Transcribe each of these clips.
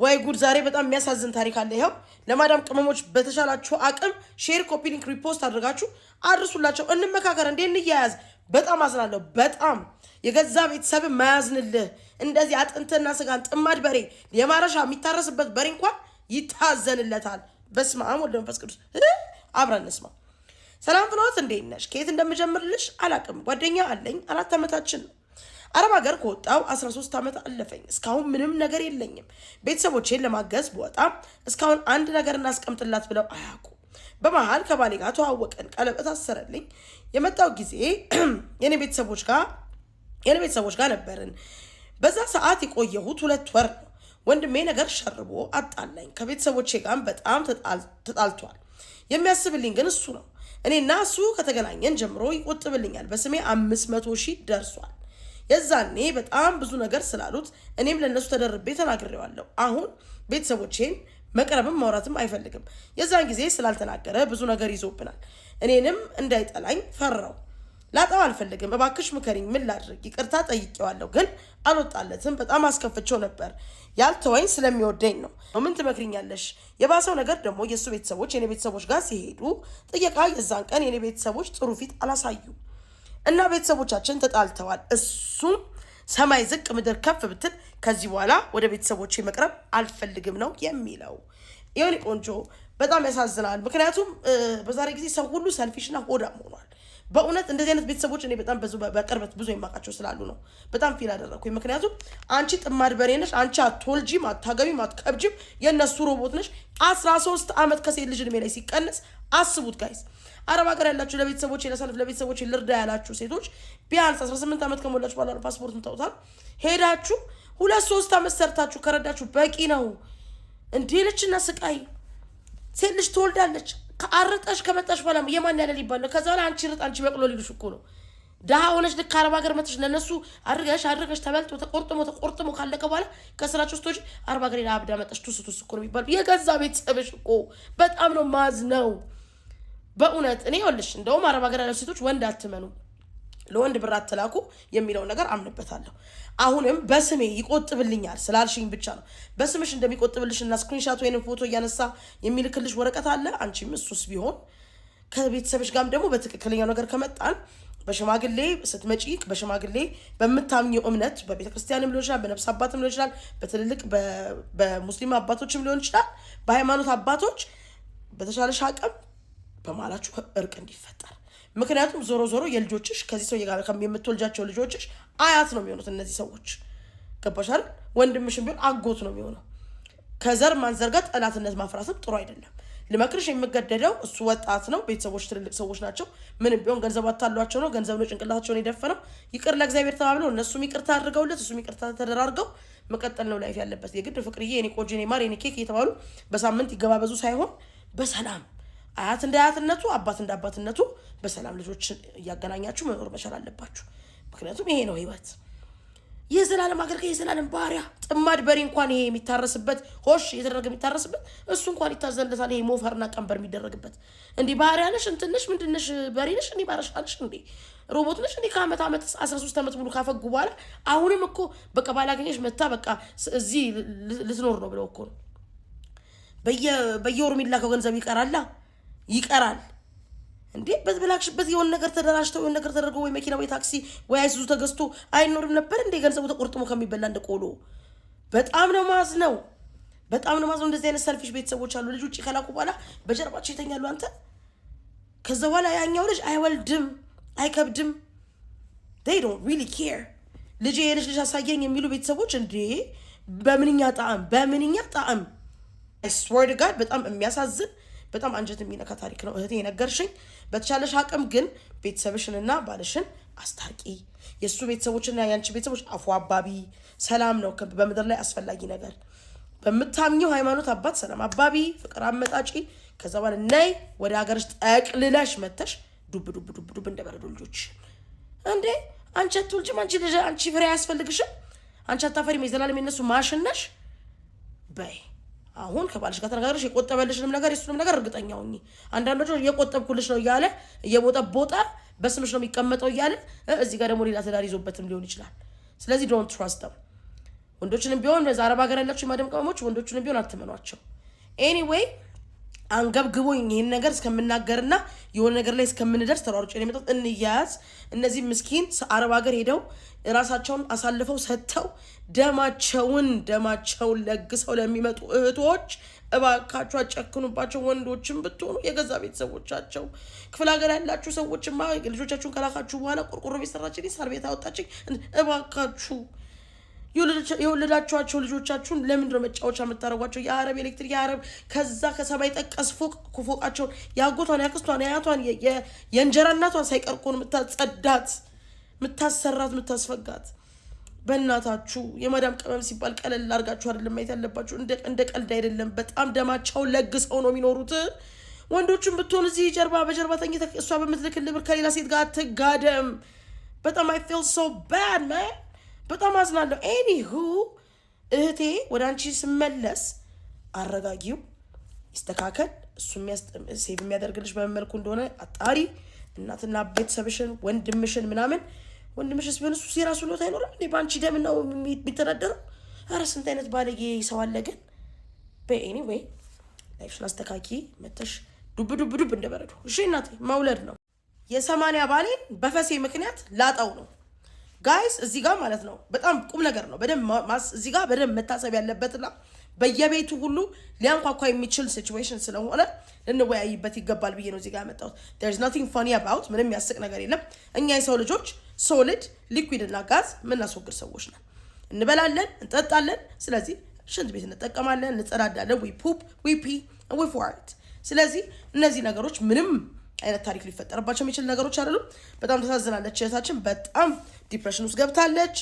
ወይ ጉድ ዛሬ በጣም የሚያሳዝን ታሪክ አለ። ይሄው ለማዳም ቅመሞች በተሻላችሁ አቅም ሼር ኮፒ ሊንክ ሪፖስት አድርጋችሁ አድርሱላቸው። እንመካከር እንዴ እንያያዝ። በጣም አዝናለሁ። በጣም የገዛ ቤተሰብ ማያዝንልህ እንደዚህ አጥንትና ስጋን ጥማድ በሬ የማረሻ የሚታረስበት በሬ እንኳን ይታዘንለታል። በስመ አብ ወወልድ ወመንፈስ ቅዱስ። አብረን እንስማ። ሰላም ፍኖት እንዴት ነሽ? ከየት እንደምጀምርልሽ አላቅም። ጓደኛ አለኝ 4 ዓመታችን ነው። አረብ ሀገር ከወጣው 13 ዓመት አለፈኝ። እስካሁን ምንም ነገር የለኝም። ቤተሰቦቼን ለማገዝ በወጣም እስካሁን አንድ ነገር እናስቀምጥላት ብለው አያውቁ። በመሃል ከባሌ ጋር ተዋወቀን። ቀለበት አሰረልኝ። የመጣው ጊዜ የኔ ቤተሰቦች ጋር ነበርን። በዛ ሰዓት የቆየሁት 2 ወር ነው። ወንድሜ ነገር ሸርቦ አጣላኝ። ከቤተሰቦቼ ጋር በጣም ተጣልቷል። የሚያስብልኝ ግን እሱ ነው። እኔና እሱ ከተገናኘን ጀምሮ ይቆጥብልኛል። በስሜ 500,000 ደርሷል። የዛኔ በጣም ብዙ ነገር ስላሉት እኔም ለነሱ ተደርቤ ተናግሬዋለሁ። አሁን ቤተሰቦቼን መቅረብም ማውራትም አይፈልግም። የዛን ጊዜ ስላልተናገረ ብዙ ነገር ይዞብናል። እኔንም እንዳይጠላኝ ፈራው። ላጣው አልፈልግም። እባክሽ ምከሪኝ፣ ምን ላድርግ? ይቅርታ ጠይቄዋለሁ ግን አልወጣለትም። በጣም አስከፍቼው ነበር። ያልተወኝ ስለሚወደኝ ነው። ምን ትመክሪኛለሽ? የባሰው ነገር ደግሞ የእሱ ቤተሰቦች የኔ ቤተሰቦች ጋር ሲሄዱ ጥየቃ የዛን ቀን የኔ ቤተሰቦች ጥሩ ፊት አላሳዩ እና ቤተሰቦቻችን ተጣልተዋል። እሱም ሰማይ ዝቅ ምድር ከፍ ብትል ከዚህ በኋላ ወደ ቤተሰቦቼ መቅረብ አልፈልግም ነው የሚለው። የኔ ቆንጆ በጣም ያሳዝናል። ምክንያቱም በዛሬ ጊዜ ሰው ሁሉ ሰልፊሽና ሆዳም ሆኗል። በእውነት እንደዚህ አይነት ቤተሰቦች እኔ በጣም በቅርበት ብዙ የማውቃቸው ስላሉ ነው በጣም ፊል አደረኩኝ። ምክንያቱም አንቺ ጥማድ በሬ ነሽ፣ አንቺ አትወልጂም፣ አታገቢም፣ አትከብጂም፣ የእነሱ ሮቦት ነሽ። 13 ዓመት ከሴት ልጅ እድሜ ላይ ሲቀንስ አስቡት ጋይስ። አረብ ሀገር ያላችሁ ለቤተሰቦች ለሰልፍ ለቤተሰቦች ልርዳ ያላችሁ ሴቶች ቢያንስ 18 ዓመት ከሞላችሁ በኋላ ፓስፖርት ምታውታል ሄዳችሁ 2-3 ዓመት ሰርታችሁ ከረዳችሁ በቂ ነው። እንዴ ልጅና ስቃይ ሴት ልጅ ትወልዳለች። ከአረጣሽ ከመጣሽ በኋላ የማን ያለ ሊባል ከዛ በኋላ አንቺ ርጥ አንቺ በቅሎ ሊሉሽ እኮ ነው። ደሃ ሆነሽ ልክ አረብ ሀገር መጥተሽ ለነሱ አድርገሽ ተበልቶ ተቆርጥሞ ካለቀ በኋላ ከስራችሁ ውስጥ አረብ ሀገር አብዳ መጣሽ ቱስቱስ እኮ ነው የሚባል። የገዛ ቤተሰብሽ እኮ በጣም ነው ማዝነው በእውነት። እኔ ይኸውልሽ እንደውም አረብ ሀገር ያለው ሴቶች ወንድ አትመኑ፣ ለወንድ ብር አትላኩ የሚለው ነገር አምንበታለሁ። አሁንም በስሜ ይቆጥብልኛል ስላልሽኝ ብቻ ነው። በስምሽ እንደሚቆጥብልሽና ስክሪንሻት ወይንም ፎቶ እያነሳ የሚልክልሽ ወረቀት አለ። አንቺም እሱስ ቢሆን ከቤተሰብሽ ጋርም ደግሞ በትክክለኛው ነገር ከመጣን በሽማግሌ ስትመጪ በሽማግሌ በምታምኚው እምነት በቤተ ክርስቲያንም ሊሆን ይችላል፣ በነፍስ አባትም ሊሆን ይችላል፣ በትልልቅ በሙስሊም አባቶችም ሊሆን ይችላል፣ በሃይማኖት አባቶች በተሻለሽ አቅም በማላችሁ እርቅ እንዲፈጠር። ምክንያቱም ዞሮ የልጆችሽ ከዚህ ሰው ጋር የምትወልጃቸው ልጆችሽ አያት ነው የሚሆኑት እነዚህ ሰዎች። ገባሽ አይደል? ወንድምሽም ቢሆን አጎት ነው የሚሆነው። ከዘር ማንዘርጋት ጠላትነት ማፍራትም ጥሩ አይደለም። ልመክርሽ የምገደደው እሱ ወጣት ነው፣ ቤተሰቦች ትልልቅ ሰዎች ናቸው። ምንም ቢሆን ገንዘብ አታሏቸው ነው፣ ገንዘብ ነው ጭንቅላታቸውን የደፈነው። ይቅር ለእግዚአብሔር ተባብለው እነሱም ይቅርታ አድርገውለት እሱም ይቅርታ ተደራርገው መቀጠል ነው ላይፍ ያለበት። የግድ ፍቅርዬ የኔ ቆንጆ የኔ ማር የኔ ኬክ እየተባሉ በሳምንት ይገባበዙ ሳይሆን በሰላም አያት እንደ አያትነቱ አባት እንደ አባትነቱ በሰላም ልጆችን እያገናኛችሁ መኖር መቻል አለባችሁ። ምክንያቱም ይሄ ነው ህይወት። የዘላለም አገልጋይ የዘላለም ባሪያ ጥማድ በሬ እንኳን ይሄ የሚታረስበት ሆሽ የተደረገ የሚታረስበት እሱ እንኳን ይታዘንለታል። ይሄ ሞፈርና ቀንበር የሚደረግበት እንዲህ ባሪያ ነሽ እንትንሽ ምንድነሽ በሬ ነሽ እንዲህ ባረሻለሽ እንዲህ ሮቦት ነሽ እንዲህ ከዓመት 13 ዓመት ሙሉ ካፈጉ በኋላ አሁንም እኮ በቃ ባላገኘሽ መታ በቃ እዚህ ልትኖር ነው ብለው እኮ ነው በየወሩ የሚላከው ገንዘብ ይቀራል እንዴ? በዝብላክሽበት የሆነ ነገር ተደራጅተው የሆነ ነገር ተደርጎ ወይ መኪና ወይ ታክሲ ወይ አይሱዙ ተገዝቶ አይኖርም ነበር እንዴ? ገንዘቡ ተቆርጥሞ ከሚበላ እንደ ቆሎ። በጣም ነው ማዝነው። እንደዚህ አይነት ሰልፊሽ ቤተሰቦች አሉ። ልጅ ውጭ ከላኩ በኋላ በጀርባቸው ይተኛሉ። አንተ ከዛ በኋላ ያኛው ልጅ አይወልድም አይከብድም። they don't really care። ልጅ የልጅ አሳየኝ የሚሉ ቤተሰቦች እንዴ! በምንኛ ጣዕም I swear to God በጣም የሚያሳዝን በጣም አንጀት የሚነካ ታሪክ ነው እህቴ የነገርሽኝ። በተቻለሽ አቅም ግን ቤተሰብሽንና ባልሽን አስታርቂ። የሱ ቤተሰቦችና ያንቺ ቤተሰቦች አፉ አባቢ ሰላም ነው በምድር ላይ አስፈላጊ ነገር። በምታምኚው ሃይማኖት አባት ሰላም አባቢ ፍቅር አመጣጪ። ከዛ በኋላ ነይ ወደ ሀገርሽ ጠቅልለሽ መተሽ ዱብ እንደበረዶ ልጆች እንዴ! አንቺ አትወልጂም፣ አንቺ ፍሬ አያስፈልግሽም፣ አንቺ አታፈሪም፣ የዘላለም የነሱ ማሽነሽ በይ። አሁን ከባልሽ ጋር ተነጋግረሽ የቆጠበልሽንም ነገር የሱንም ነገር እርግጠኛ ሁኚ። አንዳንዶቹ የቆጠብኩልሽ ነው እያለ እየቦጠቦጠ በስምሽ ነው የሚቀመጠው እያለ እዚህ ጋር ደግሞ ሌላ ትዳር ይዞበትም ሊሆን ይችላል። ስለዚህ ዶንት ትራስት them። ወንዶችንም ቢሆን አረብ ሀገር ያላችሁ የማዳም ቅመሞች ወንዶችንም ቢሆን አትመኗቸው። ኤኒዌይ አንገብግቦኝ ይሄን ነገር እስከምናገርና የሆነ ነገር ላይ እስከምንደርስ ተሯሩጬ ነው የመጣሁት። እንያዝ። እነዚህ ምስኪን አረብ ሀገር ሄደው ራሳቸውን አሳልፈው ሰጥተው ደማቸውን ለግሰው ለሚመጡ እህቶች እባካችሁ አጨክኑባቸው። ወንዶችም ብትሆኑ የገዛ ቤተሰቦቻቸው ክፍለ ሀገር ያላችሁ ሰዎችማ ልጆቻችሁን ከላካችሁ በኋላ ቆርቆሮ ቤት ሰራችልኝ ሳር ቤት አወጣችኝ እባካችሁ የወለዳችኋቸው ልጆቻችሁን ለምንድን ነው መጫወቻ የምታረጓቸው? የአረብ ኤሌክትሪክ የአረብ ከዛ ከሰማይ ጠቀስ ፎቃቸውን ያጎቷን ያክስቷን ያያቷን የእንጀራ እናቷን ሳይቀርኮን የምታጸዳት የምታሰራት የምታስፈጋት። በእናታችሁ የማዳም ቅመም ሲባል ቀለል አድርጋችሁ አይደለም ማየት ያለባችሁ። እንደ ቀልድ አይደለም። በጣም ደማቸውን ለግሰው ነው የሚኖሩት። ወንዶቹም ብትሆን እዚህ በጀርባ ተኝተህ እሷ በምትልክልህ ብር ከሌላ ሴት ጋር አትጋደም። በጣም I feel so bad man። በጣም አዝናለሁ። ኤኒሁ እህቴ ወደ አንቺ ስመለስ አረጋጊው፣ ይስተካከል። እሱ ሴቭ የሚያደርግልሽ በመልኩ እንደሆነ አጣሪ። እናትና ቤተሰብሽን ወንድምሽን ምናምን ወንድምሽስ ቢሆን እሱ የራሱ ሎት አይኖርም እንዴ? በአንቺ ደም ነው የሚተዳደረው። ኧረ ስንት አይነት ባለጌ ሰው አለ ግን። በኤኒዌይ ላይፍሽን አስተካኪ። መተሽ ዱብ እንደበረዱ። እሺ እናቴ መውለድ ነው። የ80 ባሌን በፈሴ ምክንያት ላጣው ነው ጋይስ። እዚህ ጋር ማለት ነው በጣም ቁም ነገር ነው። እዚህ ጋር በደንብ መታሰብ ያለበትና በየቤቱ ሁሉ ሊያንኳኳ የሚችል ሲቹዌሽን ስለሆነ ልንወያይበት ይገባል ብዬ ነው እዚህ ጋር ያመጣሁት። there's nothing funny about ምንም የሚያስቅ ነገር የለም። እኛ የሰው ልጆች ሶሊድ ሊኩዊድ እና ጋዝ የምናስወግድ ሰዎች ነን። እንበላለን፣ እንጠጣለን። ስለዚህ ሽንት ቤት እንጠቀማለን፣ እንጸዳዳለን። we poop, we pee and we fart። ስለዚህ እነዚህ ነገሮች ምንም አይነት ታሪክ ሊፈጠርባቸው የሚችል ነገሮች አይደሉም። በጣም ተሳዝናለች እህታችን። በጣም ዲፕሬሽን ውስጥ ገብታለች።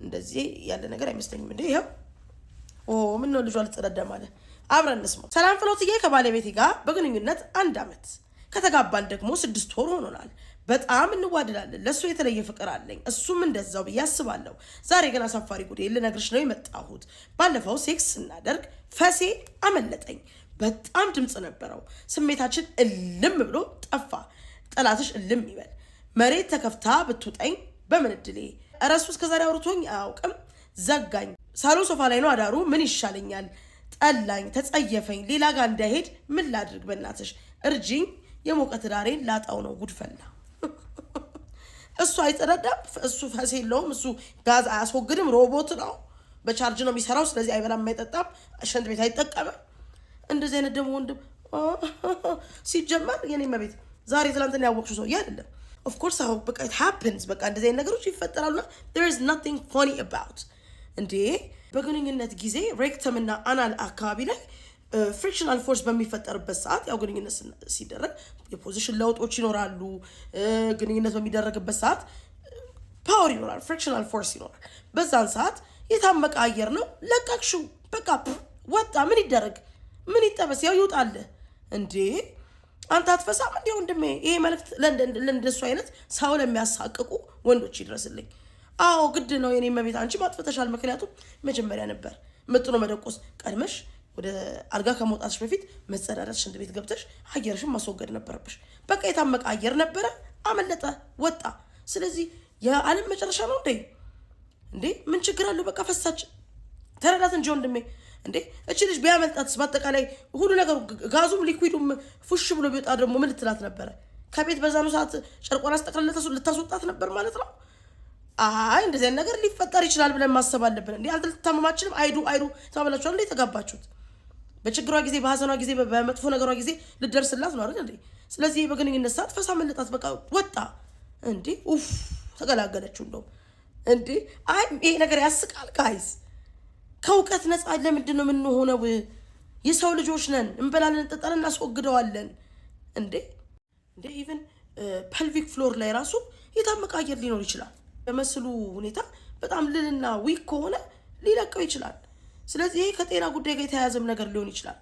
እንደዚህ ያለ ነገር አይመስለኝም እንዴ። ይሄው ምን ነው ልጇ አልጸዳዳም አለ። አብረን እንስማው። ሰላም ፍሎትዬ ከባለቤቴ ጋር በግንኙነት 1 ዓመት ከተጋባን ደግሞ 6 ወር ሆኖናል። በጣም እንዋደዳለን። ለሱ የተለየ ፍቅር አለኝ፣ እሱም እንደዛው ብዬ አስባለሁ። ዛሬ ግን አሳፋሪ ጉዳይ ልነግርሽ ነው የመጣሁት። ባለፈው ሴክስ ስናደርግ ፈሴ አመለጠኝ። በጣም ድምጽ ነበረው። ስሜታችን እልም ብሎ ጠፋ። ጠላትሽ እልም ይበል። መሬት ተከፍታ ብትውጠኝ በምን እድሌ። እረሱ እስከዛሬ አውርቶኝ አያውቅም። ዘጋኝ። ሳሎን ሶፋ ላይ ነው አዳሩ። ምን ይሻለኛል? ጠላኝ፣ ተጸየፈኝ። ሌላ ጋር እንዳይሄድ ምን ላድርግ? በእናትሽ እርጅኝ። የሞቀ ትዳሬን ላጣው ነው። ጉድፈላ። እሱ አይጸዳዳም፣ እሱ ፈስ የለውም፣ እሱ ጋዝ አያስወግድም፣ ሮቦት ነው፣ በቻርጅ ነው የሚሰራው። ስለዚህ አይበላም፣ አይጠጣም፣ ሽንት ቤት አይጠቀምም። እንደዚህ አይነት ደግሞ ወንድም ሲጀመር የኔ መቤት ዛሬ ትላንትና ያወቅሽው ሰው አይደለም። ኦፍ ኮርስ አሁን በቃ it happens። በቃ እንደዚህ አይነት ነገሮች ይፈጠራሉና there is nothing funny about እንዴ። በግንኙነት ጊዜ ሬክተም እና አናል አካባቢ ላይ ፍሪክሽናል ፎርስ በሚፈጠርበት ሰዓት ያው ግንኙነት ሲደረግ የፖዚሽን ለውጦች ይኖራሉ። ግንኙነት በሚደረግበት ሰዓት ፓወር ይኖራል፣ ፍሪክሽናል ፎርስ ይኖራል። በዛን ሰዓት የታመቀ አየር ነው፣ ለቀቅሽው፣ በቃ ወጣ። ምን ይደረግ? ምን ይጠበስ? ያው ይውጣል እንዴ። አንተ አትፈሳም እንዴ ወንድሜ? ይሄ መልእክት ለእንደሱ አይነት ሰው ለሚያሳቅቁ ወንዶች ይድረስልኝ። አዎ ግድ ነው የኔ መቤት፣ አንቺ ማጥፈተሻል። ምክንያቱም መጀመሪያ ነበር ምጥኖ መደቆስ ቀድመሽ ወደ አልጋ ከመውጣትሽ በፊት መጸዳዳት፣ ሽንት ቤት ገብተሽ አየርሽን ማስወገድ ነበረብሽ። በቃ የታመቀ አየር ነበረ፣ አመለጠ፣ ወጣ። ስለዚህ የዓለም መጨረሻ ነው እንዴ? ምን ችግር አለው? በቃ ፈሳች። ተረዳት እንጂ ወንድሜ። እንዴ እቺ ልጅ ቢያመልጣትስ? በአጠቃላይ ሁሉ ነገር ጋዙም ሊኩዊዱም ፉሽ ብሎ ቢወጣ ደግሞ ምን ልትላት ነበረ? ከቤት በዛኑ ሰዓት ጨርቋን አስጠቅልላ ልታስወጣት ነበር ማለት ነው። አይ እንደዚህ አይነት ነገር ሊፈጠር ይችላል ብለን ማሰብ አለብን። እንዴ አንተ ልትታመማችንም አይዱ ተባብላችኋል እንዴ? ተጋባችሁት። በችግሯ ጊዜ፣ በሐዘኗ ጊዜ፣ በመጥፎ ነገሯ ጊዜ ልደርስላት ነው አይደል እንዴ? ስለዚህ በግንኙነት ሰዓት ፈሳ መለጣት፣ በቃ ወጣ እንዴ። ኡፍ ተገላገለችው እንደው እንዴ። አይ ይሄ ነገር ያስቃል ጋይስ። ከእውቀት ነፃ ለምንድን ነው የምንሆነው? የሰው ልጆች ነን። እንበላለን፣ እንጠጣለን፣ እናስወግደዋለን እንዴ። ኢቨን ፐልቪክ ፍሎር ላይ ራሱ የታመቀ አየር ሊኖር ይችላል። በመስሉ ሁኔታ በጣም ልልና ዊክ ከሆነ ሊለቀው ይችላል። ስለዚህ ይሄ ከጤና ጉዳይ ጋር የተያያዘም ነገር ሊሆን ይችላል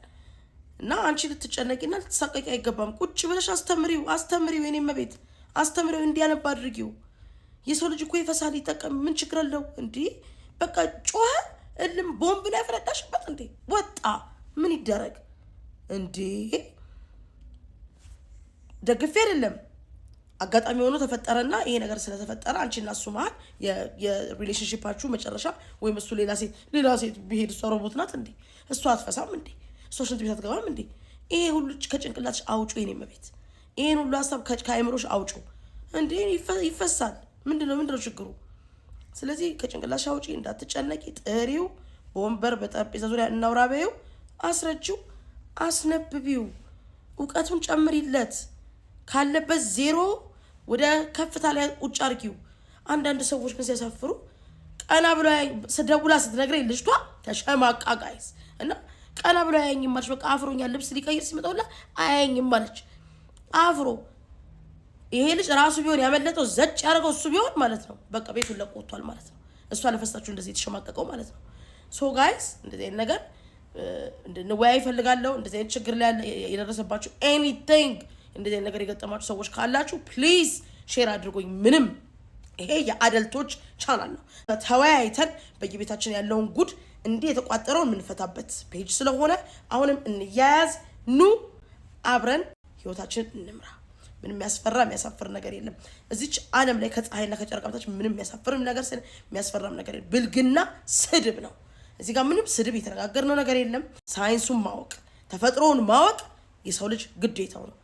እና አንቺ ልትጨነቂና ልትሳቀቂ አይገባም። ቁጭ ብለሽ አስተምሪው የኔ መቤት፣ አስተምሪው፣ እንዲያነባ አድርጊው። የሰው ልጅ እኮ ይፈሳል፣ ይጠቀም፣ ምን ችግር አለው እንዴ? በቃ ጮኸ እልም ቦምብ ላይ ያፈረዳሽበት እንዴ? ወጣ፣ ምን ይደረግ እንዴ? ደግፌ አይደለም አጋጣሚ ሆኖ ተፈጠረና ይሄ ነገር ስለተፈጠረ አንቺና እሱ መሀል የሪሌሽንሺፓችሁ መጨረሻ ወይም እሱ ሌላ ሴት ቢሄድ እሷ ሮቦት ናት እንዴ? እሷ አትፈሳም እንዴ? እሷ ሽንት ቤት አትገባም እንዴ? ይሄ ሁሉ ከጭንቅላትሽ አውጪው። የኔ መቤት ይሄን ሁሉ ሀሳብ ከአይምሮሽ አውጪው እንዴ። ይፈሳል። ምንድነው ችግሩ? ስለዚህ ከጭንቅላትሽ አውጪ። እንዳትጨነቂ። ጥሪው በወንበር በጠረጴዛ ዙሪያ እናውራ በይው። አስረጂው፣ አስነብቢው፣ እውቀቱን ጨምሪለት። ካለበት ዜሮ ወደ ከፍታ ላይ ቁጭ አርጊው። አንዳንድ ሰዎች ግን ሲያሳፍሩ ቀና ብሎ ደውላ ስትነግረኝ ልጅቷ ተሸማቃ ጋይስ እና ቀና ብሎ አያየኝም ማለች። በቃ አፍሮኛል። ልብስ ሊቀይር ሲመጣውላ አያየኝም ማለች። አፍሮ ይሄ ልጅ ራሱ ቢሆን ያመለጠው ዘጭ ያደረገው እሱ ቢሆን ማለት ነው በቃ ቤቱን ለቆ ወጥቷል ማለት ነው። እሷ ለፈሳችሁ እንደዚህ የተሸማቀቀው ማለት ነው። ሶ ጋይስ እንደዚህ አይነት ነገር እንድንወያይ እፈልጋለሁ። እንደዚህ አይነት ችግር ላይ የደረሰባችሁ ኤኒቲንግ እንደዚህ አይነት ነገር የገጠማችሁ ሰዎች ካላችሁ ፕሊዝ ሼር አድርጉኝ። ምንም ይሄ የአደልቶች ቻናል ነው። ተወያይተን በየቤታችን ያለውን ጉድ እንዴ የተቋጠረውን የምንፈታበት ፔጅ ስለሆነ አሁንም እንያያዝ። ኑ አብረን ህይወታችንን እንምራ። ምንም የሚያሳፍር ነገር የለም እዚች ዓለም ላይ ከፀሐይና ከጨረቃ በታች ምንም የሚያስፈራም ነገር የለም። ብልግና ስድብ ነው። እዚህ ጋር ምንም ስድብ የተነጋገርነው ነገር የለም። ሳይንሱን ማወቅ ተፈጥሮውን ማወቅ የሰው ልጅ ግዴታው ነው።